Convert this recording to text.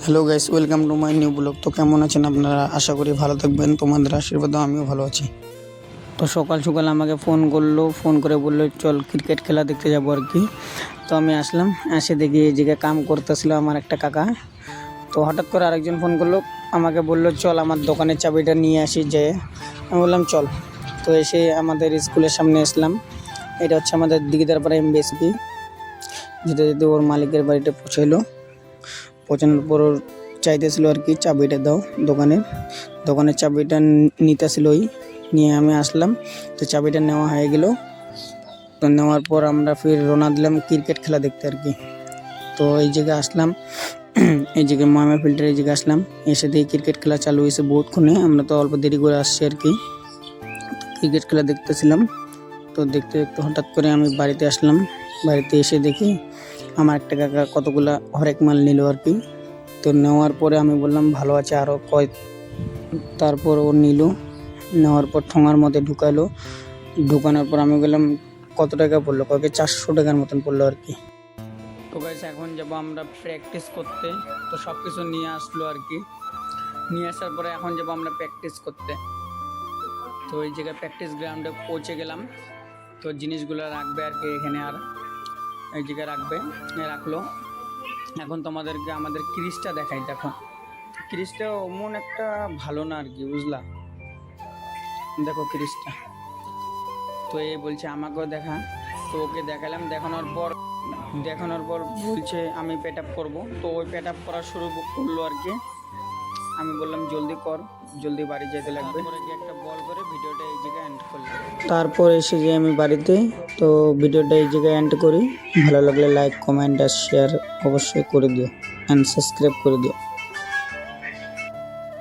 Hello guys, welcome to my new blog. তো কেমন আছেন আপনারা? আশা করি ভালো থাকবেন, তোমাদের আশীর্বাদে আমিও ভালো আছি। তো সকাল সকাল আমাকে ফোন করে বললো চল ক্রিকেট খেলা দেখতে যাবো আর কি। তো আমি আসলাম, এসে দেখি এই জায়গায় কাম করতেছিল আমার একটা কাকা। তো হঠাৎ করে আরেকজন ফোন করলো, আমাকে বললো চল আমার দোকানের চাবিটা নিয়ে আসি যে। আমি বললাম চল। তো এসে আমাদের স্কুলের সামনে আসলাম। এটা হচ্ছে আমাদের দিগদারপাড়া এমবিএসপি। যেতে যেতে ওর মালিকের বাড়িতে পৌঁছানোর পর ওর চাইতেছিল আর কি চাবিটা দাও দোকানের চাবিটা নিতেছিল ওই নিয়ে আমি আসলাম। তো চাবিটা নেওয়া হয়ে গেল। তো নেওয়ার পর আমরা ফির রওনা দিলাম ক্রিকেট খেলা দেখতে আর কি। তো এই জায়গায় আসলাম, এই জায়গায় ময়মা ফিল্ডের এই জায়গায় আসলাম। এসে দিয়ে ক্রিকেট খেলা চালু হয়েছে বহুতক্ষণে, আমরা তো অল্প দেরি করে আসছি আর কি। ক্রিকেট খেলা দেখতেছিলাম। তো দেখতে দেখতে হঠাৎ করে আমি বাড়িতে আসলাম। বাড়িতে এসে দেখি আমার একটা কাকা কতগুলা হরেক মাল নিল আর কি। তো নেওয়ার পরে আমি বললাম ভালো আছে আরও কয়। তারপর ও নিল, নেওয়ার পর ঠোঙার মধ্যে ঢুকানোর পর আমি বললাম কত টাকা পড়লো, কয়েক 400 টাকার মতন পড়লো আর কি। তো গাইস এখন যাবো আমরা প্র্যাকটিস করতে। তো সব কিছু নিয়ে আসলো আর কি। নিয়ে আসার পরে এখন যাবো আমরা প্র্যাকটিস করতে। তো এই জায়গায় প্র্যাকটিস গ্রাউন্ডে পৌঁছে গেলাম। তো জিনিসগুলো রাখবে আর কি এখানে, আর এই জায়গায় রাখলো। এখন তোমাদেরকে আমাদের ক্রিজটা দেখাই। দেখো ক্রিজটা অমন একটা ভালো না আর কি, বুঝলা? দেখো ক্রিজটা। তো এই বলছে আমাকেও দেখা। তো ওকে দেখালাম, দেখানোর পর বলছে আমি প্যাট আপ করবো। তো ওই প্যাট আপ করা শুরু করলো আর কি। আমি বললাম জলদি কর, জলদি বাড়ি যেতে লাগবে। একটা বল করে ভিডিওটা এই জায়গায় এন্ড করলাম। তারপর এসে যে আমি বাড়িতে, তো ভিডিওটা এই জায়গায় এন্ড করি। ভালো লাগলে লাইক, কমেন্ট আর শেয়ার অবশ্যই করে দিও, অ্যান্ড সাবস্ক্রাইব করে দিও।